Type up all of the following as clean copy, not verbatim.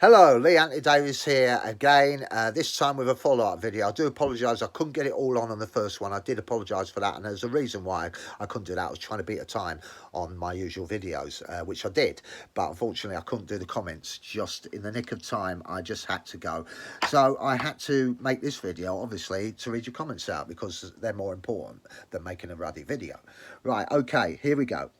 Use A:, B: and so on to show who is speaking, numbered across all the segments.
A: Hello, Lee Anthony Davis here again, this time with a follow-up video. I do apologise, I couldn't get it all on the first one. I did apologise for that, and there's a reason why I couldn't do that. I was trying to beat a time on my usual videos, which I did, but unfortunately I couldn't do the comments just in the nick of time. I just had to go. So I had to make this video, obviously, to read your comments out, because they're more important than making a ruddy video. Right, okay, here we go.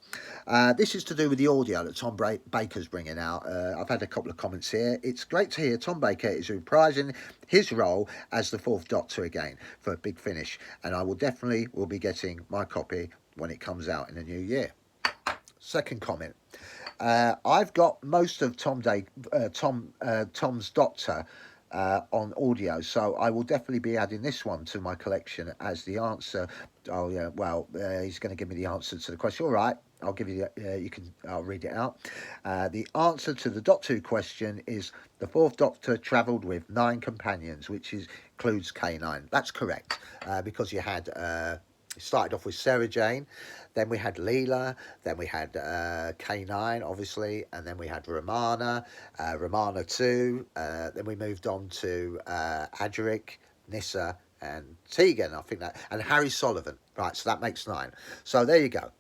A: This is to do with the audio that Tom Baker's bringing out. I've had a couple of comments here. It's great to hear Tom Baker is reprising his role as the Fourth Doctor again for a big finish, and I will definitely be getting my copy when it comes out in the new year. Second comment. I've got most of Tom's Doctor on audio, so I will definitely be adding this one to my collection as the answer. Oh yeah, well, he's going to give me the answer to the question. All right, I'll give you the, I'll read it out. The answer to the Doctor Who question is the Fourth Doctor travelled with 9 companions, which includes K9. That's correct, because you had started off with Sarah Jane, then we had Leela, then we had K9 obviously, and then we had Romana, Romana 2, then we moved on to Adric, Nyssa and Tegan, I think that, and Harry Sullivan. Right, so that makes 9. So there you go.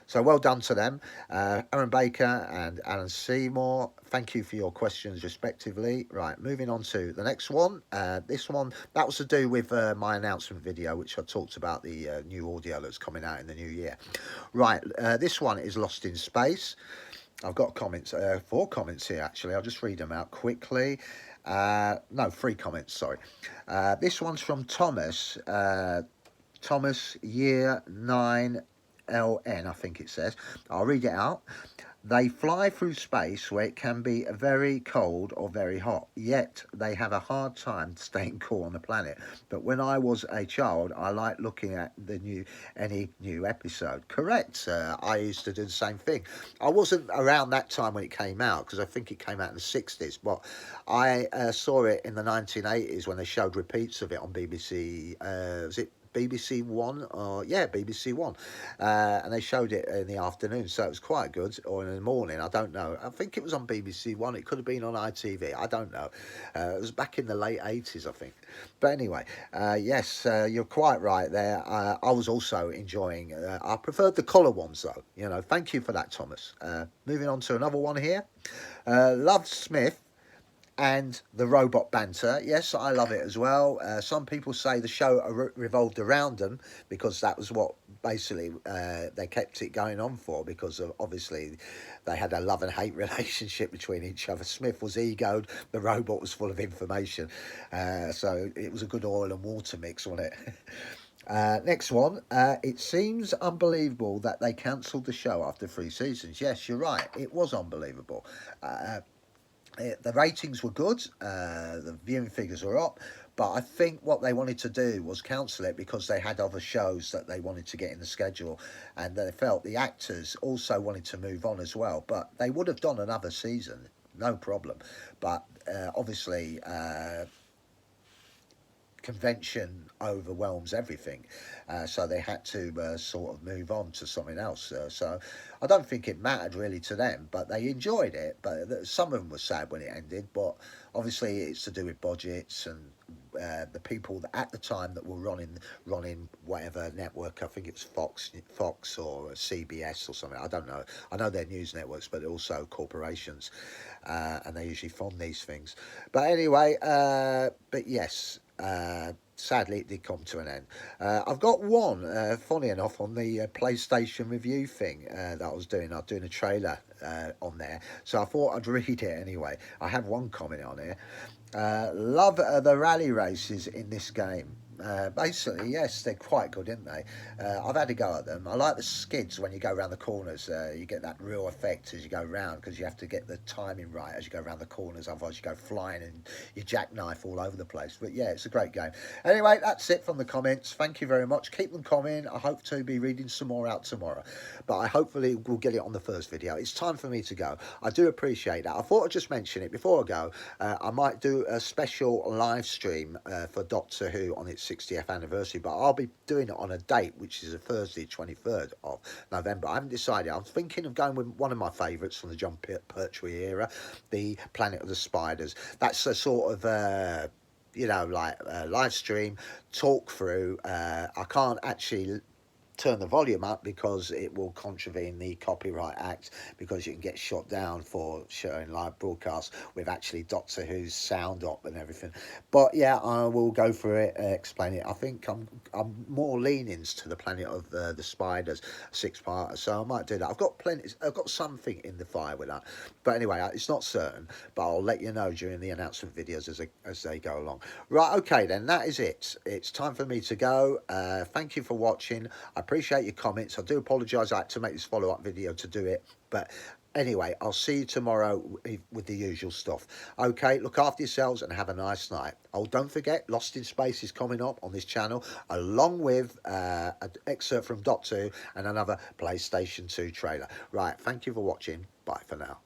A: So well done to them, Aaron Baker and Alan Seymour. Thank you for your questions respectively. Right, moving on to the next one. This one, that was to do with my announcement video, which I talked about the new audio that's coming out in the new year. Right, this one is Lost in Space. I've got comments, 4 comments here actually. I'll just read them out quickly. No, 3 comments, sorry. This one's from Thomas. Thomas, year 9. LN, I think it says. I'll read it out. They fly through space where it can be very cold or very hot, yet they have a hard time staying cool on the planet. But when I was a child, I liked looking at any new episode. Correct. I used to do the same thing. I wasn't around that time when it came out, because I think it came out in the 60s, but I saw it in the 1980s when they showed repeats of it on BBC. Was it BBC One, or yeah, BBC One, and they showed it in the afternoon, so it was quite good, or in the morning, I don't know. I think it was on BBC One, it could have been on ITV, I don't know. It was back in the late 80s, I think. But anyway, yes, you're quite right there. I was also enjoying, I preferred the colour ones though, you know. Thank you for that, Thomas. Moving on to another one here. Love Smith and the robot banter. Yes, I love it as well. Some people say the show revolved around them, because that was what basically they kept it going on for, because of, obviously they had a love and hate relationship between each other. Smith was egoed, the robot was full of information, so it was a good oil and water mix, wasn't it? Next one. It seems unbelievable that they cancelled the show after 3 seasons. Yes, you're right, it was unbelievable. The ratings were good, the viewing figures were up, but I think what they wanted to do was cancel it because they had other shows that they wanted to get in the schedule, and they felt the actors also wanted to move on as well. But they would have done another season, no problem. But obviously, convention overwhelms everything, so they had to sort of move on to something else. So I don't think it mattered really to them, but they enjoyed it. But some of them were sad when it ended, but obviously it's to do with budgets and the people that at the time that were running whatever network. I think it was Fox or CBS or something, I don't know. I know they're news networks, but they're also corporations, and they usually fund these things. But anyway, but yes, sadly it did come to an end. I've got one, funny enough, on the PlayStation review thing that I was doing a trailer on there, so I thought I'd read it anyway. I have one comment on here. Love the rally races in this game. Basically, yes, they're quite good, aren't they? I've had a go at them. I like the skids when you go around the corners. You get that real effect as you go round, because you have to get the timing right as you go around the corners. Otherwise, you go flying and you jackknife all over the place. But yeah, it's a great game. Anyway, that's it from the comments. Thank you very much. Keep them coming. I hope to be reading some more out tomorrow, but I hopefully will get it on the first video. It's time for me to go. I do appreciate that. I thought I'd just mention it before I go. I might do a special live stream for Doctor Who on its 60th anniversary, but I'll be doing it on a date which is a Thursday, 23rd of November. I haven't decided. I'm thinking of going with one of my favourites from the John Pertwee era, the Planet of the Spiders. That's a sort of you know, like live stream talk through. I can't actually turn the volume up because it will contravene the Copyright Act, because you can get shot down for showing live broadcasts with actually Doctor Who's sound up and everything. But yeah, I will go through it, explain it. I think I'm more leanings to the Planet of the Spiders 6-parter, so I might do that. I've got something in the fire with that, but anyway, it's not certain, but I'll let you know during the announcement videos as they go along. Right, okay then, that is it. It's time for me to go. Thank you for watching. I appreciate your comments. I do apologise I had to make this follow-up video to do it, but anyway, I'll see you tomorrow with the usual stuff. Okay, look after yourselves and have a nice night. Oh, don't forget, Lost in Space is coming up on this channel, along with an excerpt from Doctor Who and another PlayStation 2 trailer. Right, thank you for watching. Bye for now.